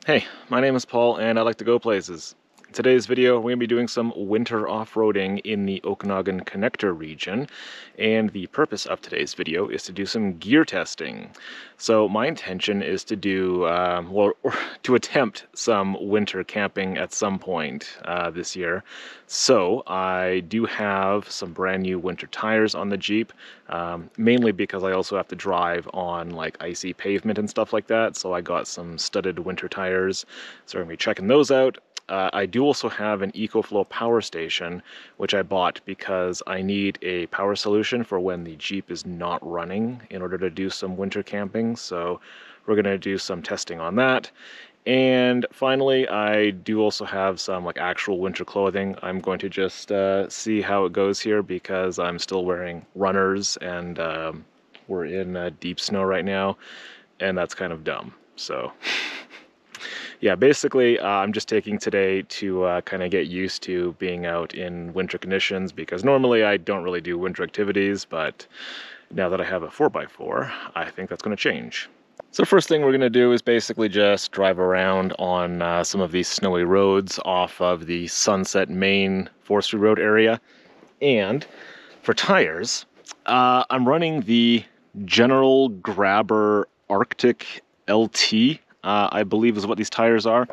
Hey, my name is Paul and I like to go places. In today's video, we're going to be doing some winter off-roading in the Okanagan Connector region, and the purpose of today's video is to do some gear testing. So my intention is to do, to attempt some winter camping at some point this year. So I do have some brand new winter tires on the Jeep, mainly because I also have to drive on like icy pavement and stuff like that. So I got some studded winter tires, so we're going to be checking those out. I do also have an EcoFlow power station, which I bought because I need a power solution for when the Jeep is not running in order to do some winter camping. So we're going to do some testing on that. And finally, I do also have some like actual winter clothing. I'm going to just see how it goes here because I'm still wearing runners and we're in deep snow right now, and that's kind of dumb. So yeah, basically I'm just taking today to kind of get used to being out in winter conditions, because normally I don't really do winter activities, but now that I have a 4x4, I think that's going to change. So first thing we're going to do is basically just drive around on some of these snowy roads off of the Sunset Main Forestry Road area. And for tires, I'm running the General Grabber Arctic LT, I believe is what these tires are.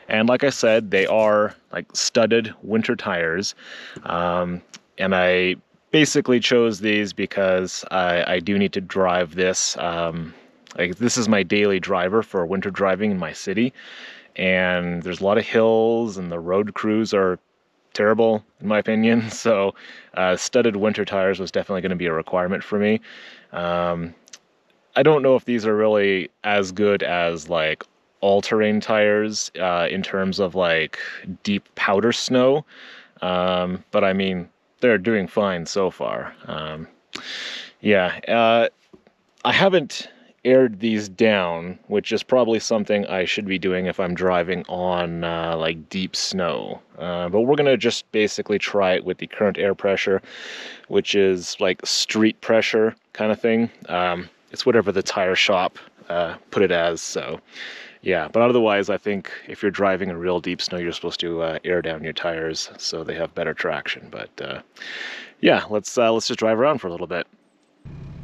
And like I said, they are like studded winter tires. And I basically chose these because I do need to drive this. Like this is my daily driver for winter driving in my city. And there's a lot of hills and the road crews are terrible in my opinion. So studded winter tires was definitely going to be a requirement for me. I don't know if these are really as good as like all-terrain tires in terms of like deep powder snow, but I mean they're doing fine so far. I haven't aired these down, which is probably something I should be doing if I'm driving on like deep snow, but we're gonna just basically try it with the current air pressure, which is like street pressure kind of thing. It's whatever the tire shop put it as. So yeah, but otherwise I think if you're driving in real deep snow, you're supposed to air down your tires so they have better traction. But yeah, let's just drive around for a little bit.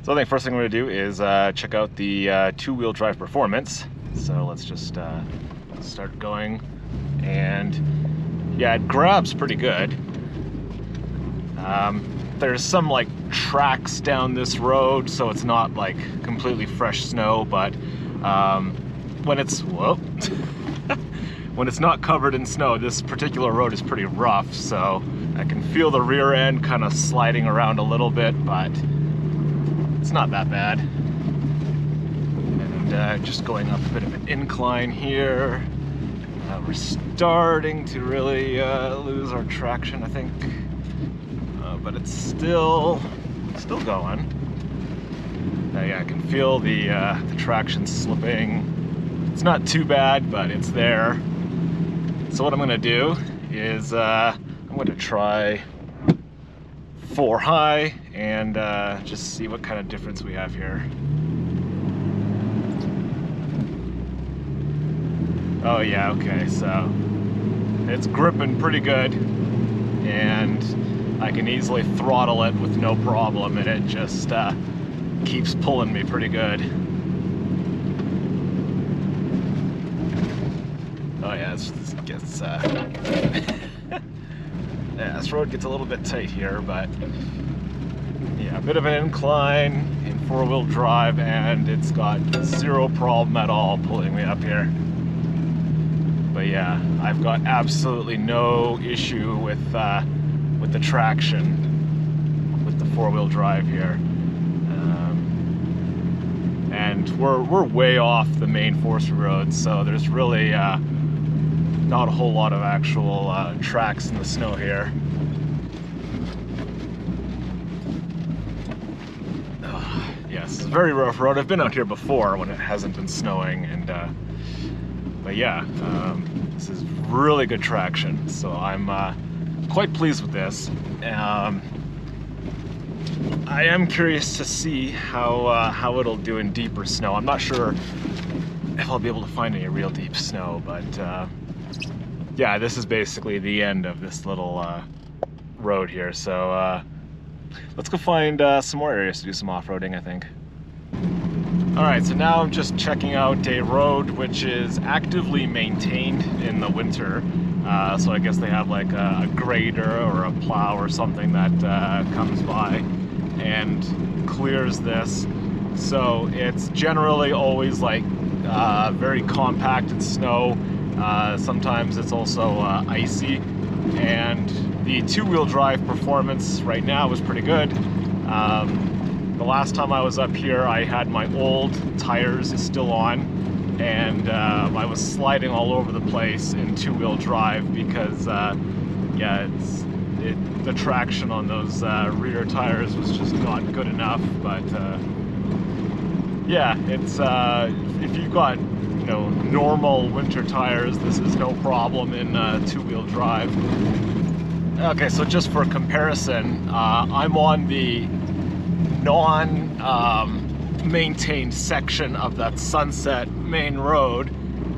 So I think first thing we're gonna do is check out the two-wheel drive performance. So let's just start going, and yeah, it grabs pretty good. There's some like tracks down this road, so it's not like completely fresh snow, but when it's when it's not covered in snow, this particular road is pretty rough, so I can feel the rear end kind of sliding around a little bit, but it's not that bad. And just going up a bit of an incline here. We're starting to really lose our traction, I think. But it's still going. Yeah, I can feel the traction slipping. It's not too bad, but it's there. So what I'm gonna do is I'm gonna try 4 high and just see what kind of difference we have here. Oh yeah, okay, so it's gripping pretty good, and I can easily throttle it with no problem, and it just keeps pulling me pretty good. Oh yeah, this gets yeah, this road gets a little bit tight here, but yeah, a bit of an incline in 4-wheel drive, and it's got zero problem at all pulling me up here. But yeah, I've got absolutely no issue with the traction with the 4-wheel drive here. And we're way off the main forestry road, so there's really not a whole lot of actual tracks in the snow here. Yes, it's a very rough road. I've been out here before when it hasn't been snowing, and but yeah, this is really good traction, so I'm quite pleased with this. I am curious to see how it'll do in deeper snow. I'm not sure if I'll be able to find any real deep snow, but yeah, this is basically the end of this little road here, so let's go find some more areas to do some off-roading, I think. Alright, so now I'm just checking out a road which is actively maintained in the winter. So I guess they have like a grader or a plow or something that comes by and clears this. So it's generally always like very compacted snow. Sometimes it's also icy. And the two-wheel drive performance right now is pretty good. The last time I was up here, I had my old tires still on, and I was sliding all over the place in two-wheel drive because, yeah, the traction on those rear tires was just not good enough. But yeah, it's if you've got, you know, normal winter tires, this is no problem in two-wheel drive. Okay, so just for comparison, I'm on the non-maintained section of that Sunset main road,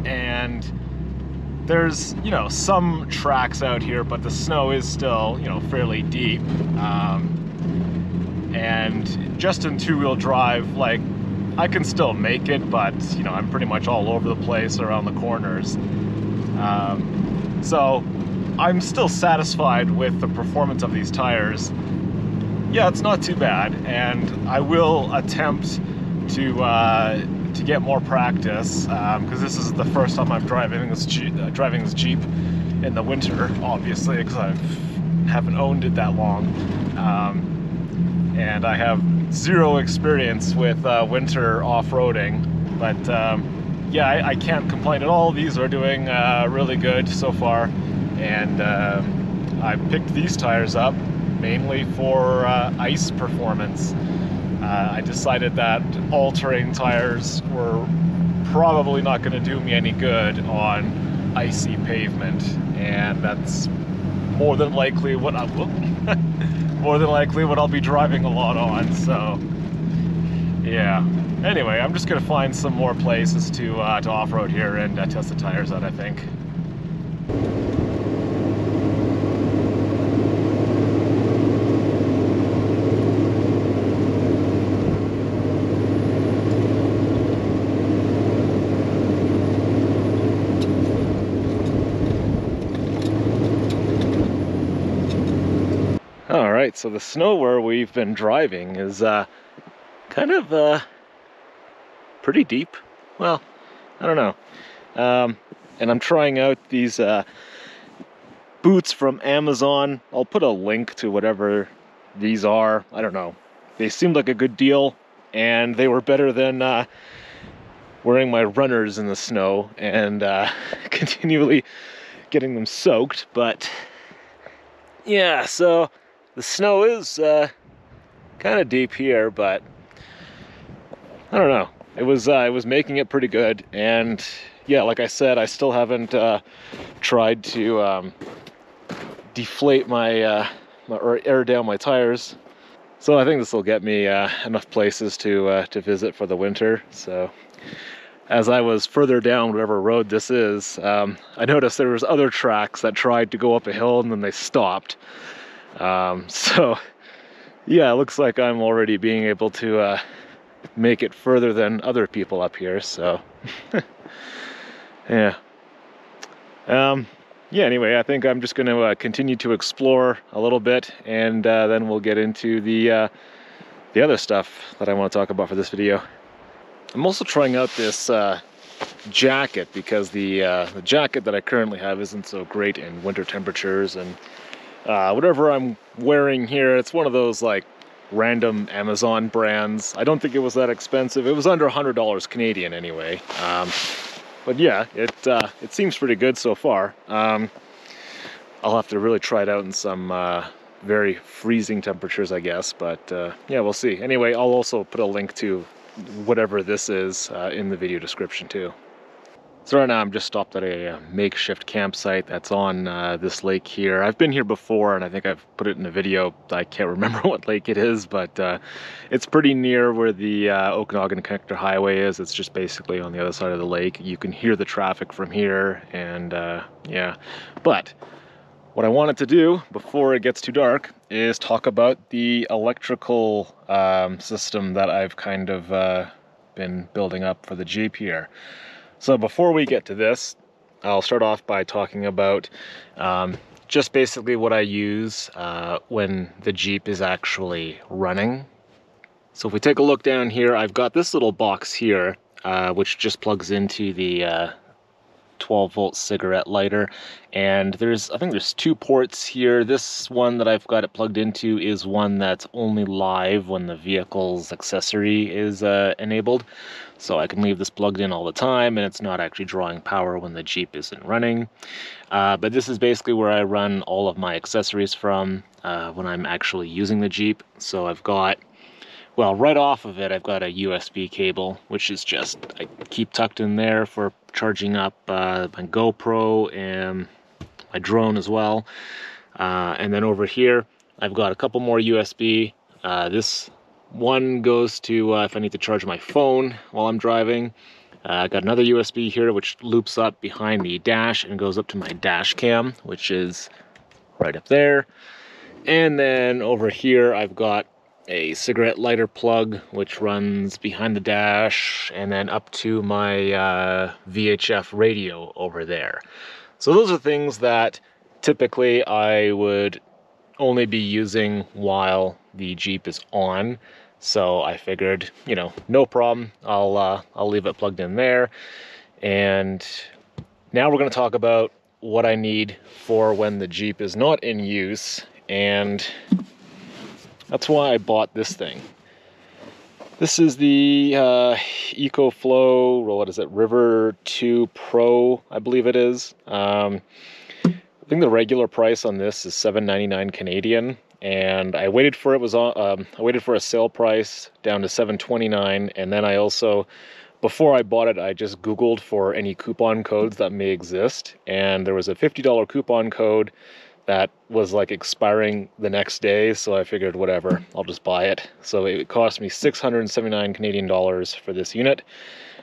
and there's, you know, some tracks out here, but the snow is still, you know, fairly deep. And just in two-wheel drive, like, I can still make it, but, you know, I'm pretty much all over the place around the corners. So I'm still satisfied with the performance of these tires. Yeah, it's not too bad, and I will attempt to get more practice, because this is the first time I'm driving this Jeep in the winter, obviously, because I haven't owned it that long, and I have zero experience with winter off-roading. But yeah, I can't complain at all. These are doing really good so far, and I picked these tires up mainly for ice performance. I decided that all-terrain tires were probably not going to do me any good on icy pavement, and that's more than likely what I'll be driving a lot on. So yeah. Anyway, I'm just going to find some more places to off-road here and test the tires out, I think. Alright, so the snow where we've been driving is kind of pretty deep. Well, I don't know. And I'm trying out these boots from Amazon. I'll put a link to whatever these are. I don't know. They seemed like a good deal, and they were better than wearing my runners in the snow and continually getting them soaked. But yeah, so the snow is kind of deep here, but I don't know. It was making it pretty good, and yeah, like I said, I still haven't tried to deflate my or air down my tires. So I think this will get me enough places to visit for the winter. So as I was further down whatever road this is, I noticed there was other tracks that tried to go up a hill and then they stopped. So yeah, it looks like I'm already being able to make it further than other people up here, so yeah. Yeah, anyway, I think I'm just going to continue to explore a little bit, and then we'll get into the other stuff that I want to talk about for this video. I'm also trying out this jacket, because the jacket that I currently have isn't so great in winter temperatures, and whatever I'm wearing here, it's one of those like random Amazon brands. I don't think it was that expensive. It was under $100 Canadian anyway. But yeah, it seems pretty good so far. I'll have to really try it out in some very freezing temperatures, I guess. But yeah, we'll see. Anyway, I'll also put a link to whatever this is in the video description too. So right now I'm just stopped at a makeshift campsite that's on this lake here. I've been here before and I think I've put it in a video. I can't remember what lake it is, but it's pretty near where the Okanagan Connector Highway is. It's just basically on the other side of the lake. You can hear the traffic from here, and yeah. But what I wanted to do before it gets too dark is talk about the electrical system that I've kind of been building up for the Jeep here. So before we get to this, I'll start off by talking about just basically what I use when the Jeep is actually running. So if we take a look down here, I've got this little box here, which just plugs into the 12-volt cigarette lighter, and I think there's two ports here. This one that I've got it plugged into is one that's only live when the vehicle's accessory is enabled, so I can leave this plugged in all the time and it's not actually drawing power when the Jeep isn't running. But this is basically where I run all of my accessories from when I'm actually using the Jeep. So I've got, well, right off of it, I've got a USB cable, which is just, I keep tucked in there for charging up my GoPro and my drone as well. And then over here, I've got a couple more USB. This one goes to if I need to charge my phone while I'm driving. I got another USB here, which loops up behind the dash and goes up to my dash cam, which is right up there. And then over here, I've got a cigarette lighter plug, which runs behind the dash and then up to my VHF radio over there. So those are things that typically I would only be using while the Jeep is on. So I figured, you know, no problem. I'll leave it plugged in there. And now we're going to talk about what I need for when the Jeep is not in use, and that's why I bought this thing. This is the EcoFlow, what is it, River 2 Pro, I believe it is. I think the regular price on this is $7.99 Canadian, and I waited for I waited for a sale price down to $7.29, and then I also, before I bought it, I just Googled for any coupon codes that may exist, and there was a $50 coupon code that was like expiring the next day, so I figured whatever, I'll just buy it. So it cost me 679 Canadian dollars for this unit.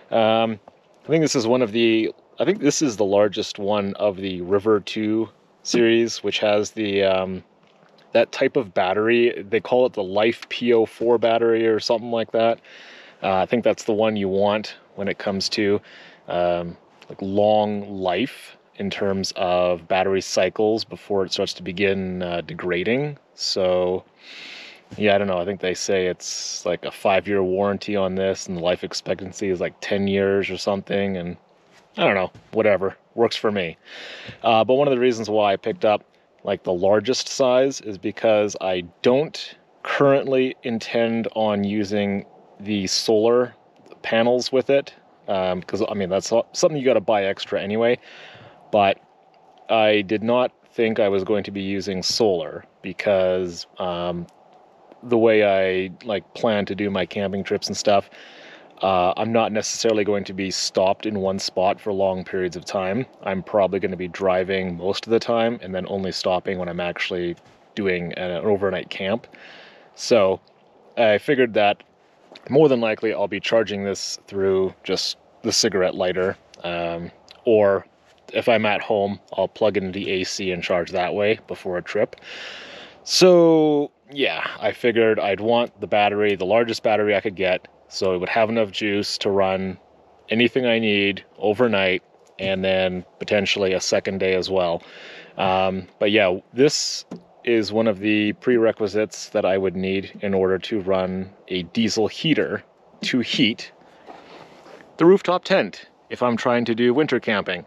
I think this is this is the largest one of the River 2 series, which has the that type of battery. They call it the Life PO4 battery or something like that. I think that's the one you want when it comes to like long life in terms of battery cycles before it starts to begin degrading. So yeah, I don't know, I think they say it's like a 5-year warranty on this and the life expectancy is like 10 years or something, and I don't know, whatever, works for me. But one of the reasons why I picked up like the largest size is because I don't currently intend on using the solar panels with it, because I mean, that's something you got to buy extra anyway. But I did not think I was going to be using solar because the way I like plan to do my camping trips and stuff, I'm not necessarily going to be stopped in one spot for long periods of time. I'm probably going to be driving most of the time and then only stopping when I'm actually doing an overnight camp. So I figured that more than likely I'll be charging this through just the cigarette lighter, or if I'm at home, I'll plug it into the AC and charge that way before a trip. So yeah, I figured I'd want the battery, the largest battery I could get, so it would have enough juice to run anything I need overnight and then potentially a second day as well. But yeah, this is one of the prerequisites that I would need in order to run a diesel heater to heat the rooftop tent if I'm trying to do winter camping,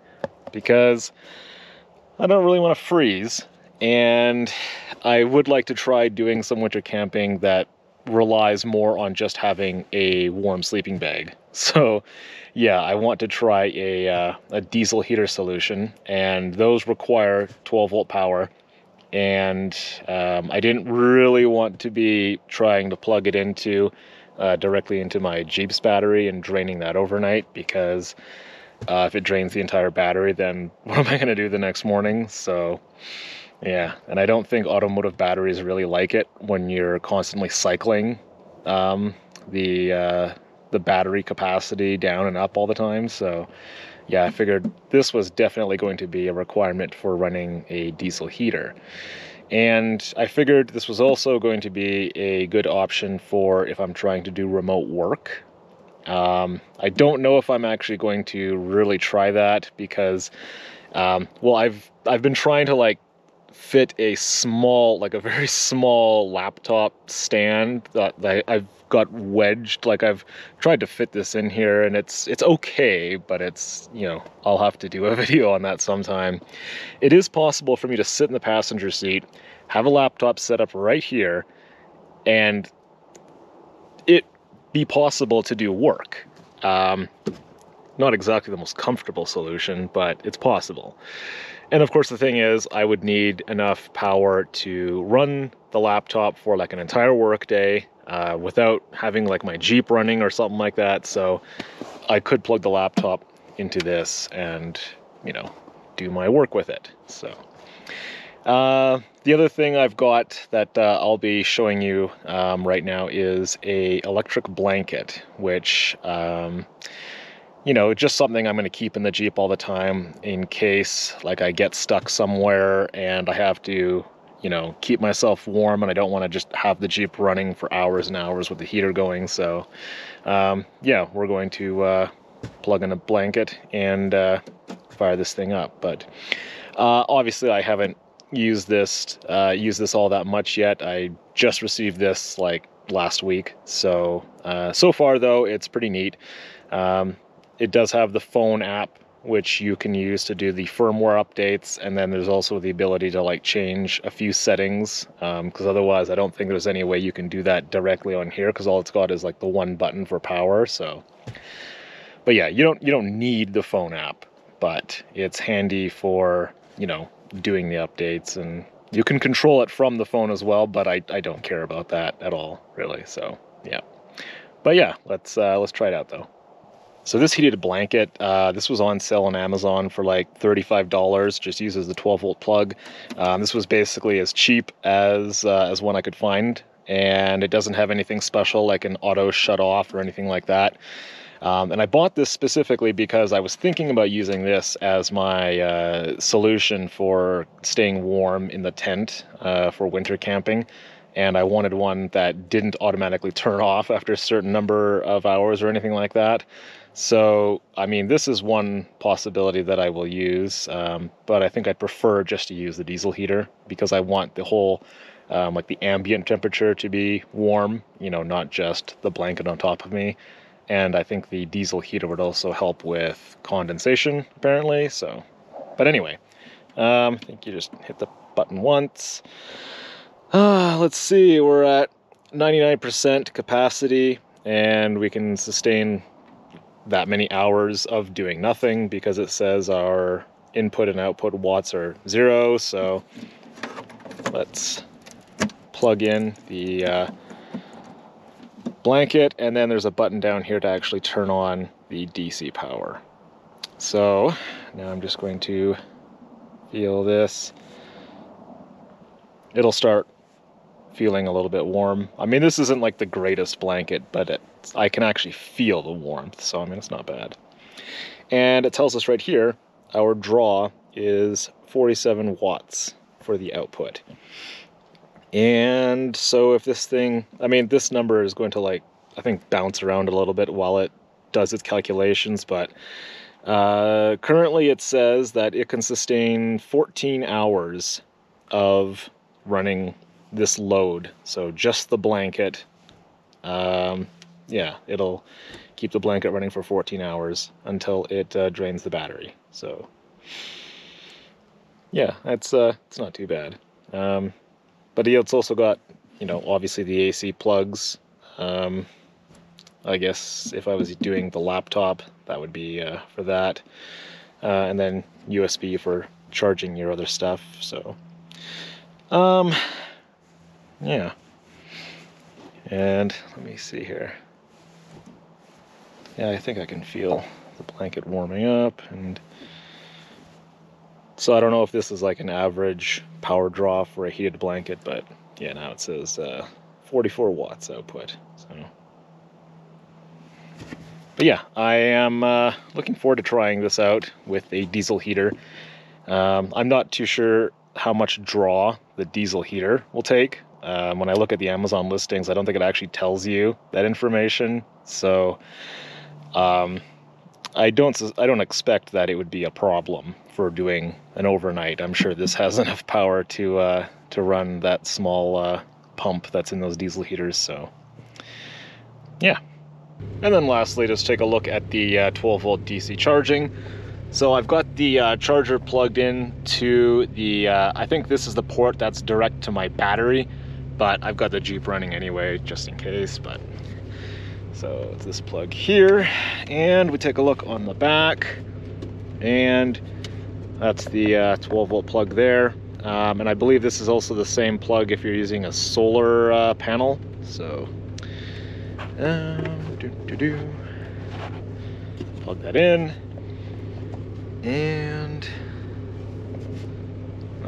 because I don't really want to freeze, and I would like to try doing some winter camping that relies more on just having a warm sleeping bag. So yeah, I want to try a diesel heater solution, and those require 12-volt power, and I didn't really want to be trying to plug it into directly into my Jeep's battery and draining that overnight, because If it drains the entire battery, then what am I going to do the next morning? So yeah, and I don't think automotive batteries really like it when you're constantly cycling the battery capacity down and up all the time. So yeah, I figured this was definitely going to be a requirement for running a diesel heater. And I figured this was also going to be a good option for if I'm trying to do remote work. I don't know if I'm actually going to really try that because, well, I've been trying to like fit a small, like a very small laptop stand that I've got wedged. Like I've tried to fit this in here, and it's okay, but it's, you know, I'll have to do a video on that sometime. It is possible for me to sit in the passenger seat, have a laptop set up right here, and it be possible to do work. Not exactly the most comfortable solution, but it's possible. And of course the thing is, I would need enough power to run the laptop for like an entire work day without having like my Jeep running or something like that. So I could plug the laptop into this and, you know, do my work with it. So the other thing I've got that I'll be showing you right now is a electric blanket, which you know, just something I'm going to keep in the Jeep all the time in case like I get stuck somewhere and I have to, you know, keep myself warm, and I don't want to just have the Jeep running for hours and hours with the heater going. So yeah, we're going to plug in a blanket and fire this thing up. But obviously I haven't used this all that much yet. I just received this like last week. So so far though, it's pretty neat. It does have the phone app, which you can use to do the firmware updates, and then there's also the ability to like change a few settings, because otherwise I don't think there's any way you can do that directly on here, because all it's got is like the one button for power. So, but yeah, you don't need the phone app, but it's handy for, you know, doing the updates, and you can control it from the phone as well, but I don't care about that at all, really. So yeah, but yeah, let's try it out though. So this heated blanket, this was on sale on Amazon for like $35, just uses the 12-volt plug. This was basically as cheap as one I could find, and it doesn't have anything special like an auto shut off or anything like that. And I bought this specifically because I was thinking about using this as my solution for staying warm in the tent for winter camping. And I wanted one that didn't automatically turn off after a certain number of hours or anything like that. So, I mean, this is one possibility that I will use, but I think I'd prefer just to use the diesel heater because I want the whole, like the ambient temperature to be warm, you know, not just the blanket on top of me. And I think the diesel heater would also help with condensation, apparently. So, but anyway, I think you just hit the button once. Let's see, we're at 99% capacity, and we can sustain that many hours of doing nothing because it says our input and output watts are 0. So let's plug in the blanket, and then there's a button down here to actually turn on the DC power. So now I'm just going to feel this. It'll start feeling a little bit warm. I mean, this isn't like the greatest blanket, but I can actually feel the warmth, so I mean, it's not bad. And it tells us right here, our draw is 47 watts for the output. And so if this thing, I mean, this number is going to like, I think, bounce around a little bit while it does its calculations, but currently it says that it can sustain 14 hours of running this load. So just the blanket, yeah, it'll keep the blanket running for 14 hours until it drains the battery. So yeah, it's not too bad. But it's also got, you know, obviously the AC plugs. I guess if I was doing the laptop, that would be for that. And then USB for charging your other stuff. So yeah, and let me see here. Yeah, I think I can feel the blanket warming up, and so I don't know if this is like an average power draw for a heated blanket, but yeah, now it says 44 watts output. So, but yeah, I am looking forward to trying this out with a diesel heater. I'm not too sure how much draw the diesel heater will take. When I look at the Amazon listings, I don't think it actually tells you that information. So I don't expect that it would be a problem for doing an overnight. I'm sure this has enough power to run that small pump that's in those diesel heaters. So yeah. And then lastly, just take a look at the 12-volt DC charging. So I've got the charger plugged in to the, I think this is the port that's direct to my battery, but I've got the Jeep running anyway, just in case. But so it's this plug here, and we take a look on the back, and that's the 12-volt plug there. And I believe this is also the same plug if you're using a solar panel. So plug that in, and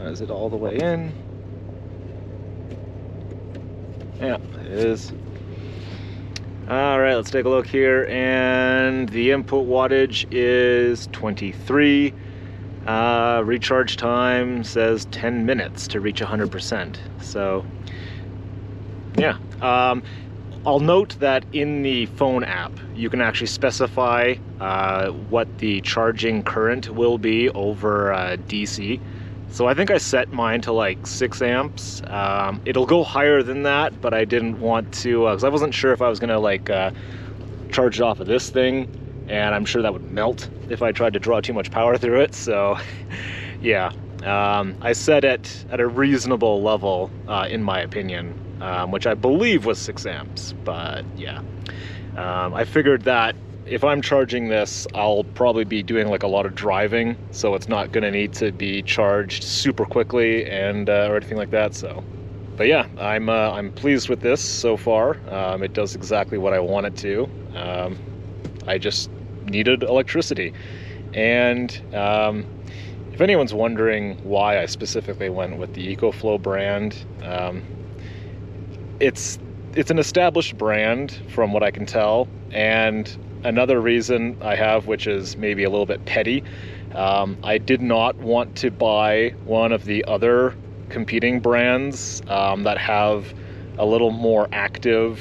is it all the way in? Yeah, it is. All right, let's take a look here, and the input wattage is 23. Recharge time says 10 minutes to reach 100%. So yeah, I'll note that in the phone app, you can actually specify what the charging current will be over DC. So I think I set mine to like 6 amps. It'll go higher than that, but I didn't want to, because I wasn't sure if I was gonna like charge it off of this thing, and I'm sure that would melt if I tried to draw too much power through it. So yeah, I set it at a reasonable level, in my opinion, which I believe was 6 amps, but yeah. I figured that if I'm charging this, I'll probably be doing like a lot of driving, so it's not gonna need to be charged super quickly and or anything like that. So, but yeah, I'm pleased with this so far. It does exactly what I want it to. I just needed electricity, and if anyone's wondering why I specifically went with the EcoFlow brand, it's an established brand from what I can tell. And another reason I have, which is maybe a little bit petty, I did not want to buy one of the other competing brands that have a little more active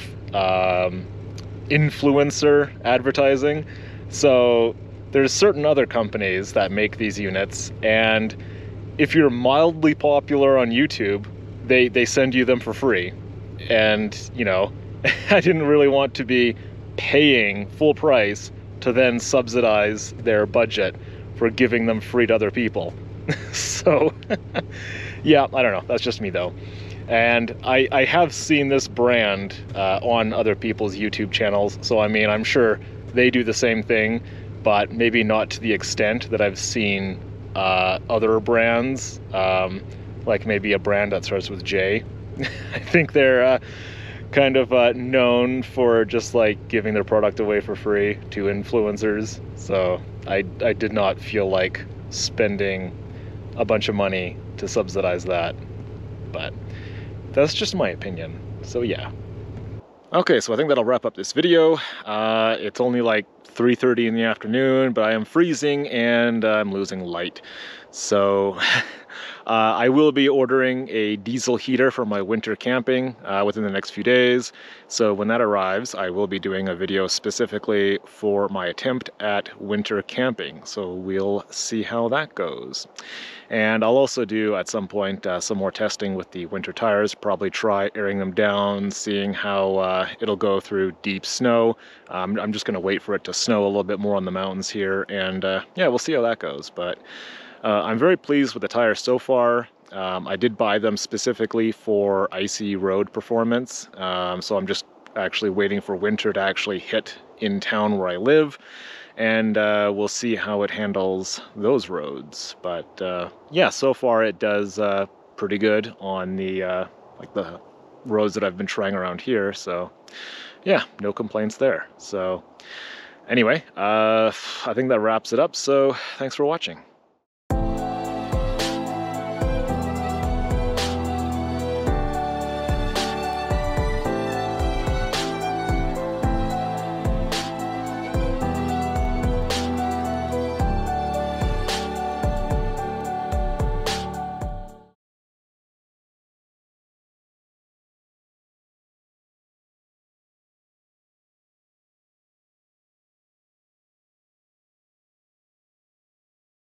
influencer advertising. So there's certain other companies that make these units, and if you're mildly popular on YouTube, they send you them for free. And you know, I didn't really want to be paying full price to then subsidize their budget for giving them free to other people. So yeah, I don't know, that's just me though. And I have seen this brand on other people's YouTube channels, so I mean, I'm sure they do the same thing, but maybe not to the extent that I've seen other brands, like maybe a brand that starts with J. I think they're kind of known for just like giving their product away for free to influencers. So I did not feel like spending a bunch of money to subsidize that, but that's just my opinion. So yeah. Okay, so I think that'll wrap up this video. It's only like 3:30 in the afternoon, but I am freezing and I'm losing light. So I will be ordering a diesel heater for my winter camping within the next few days. So when that arrives, I will be doing a video specifically for my attempt at winter camping. So we'll see how that goes. And I'll also do at some point some more testing with the winter tires, probably try airing them down, seeing how it'll go through deep snow. I'm just gonna wait for it to snow a little bit more on the mountains here, and yeah, we'll see how that goes. But I'm very pleased with the tires so far. I did buy them specifically for icy road performance, so I'm just actually waiting for winter to actually hit in town where I live, and we'll see how it handles those roads. But yeah, so far it does pretty good on the like the roads that I've been trying around here. So yeah, no complaints there. So Anyway, I think that wraps it up, so thanks for watching.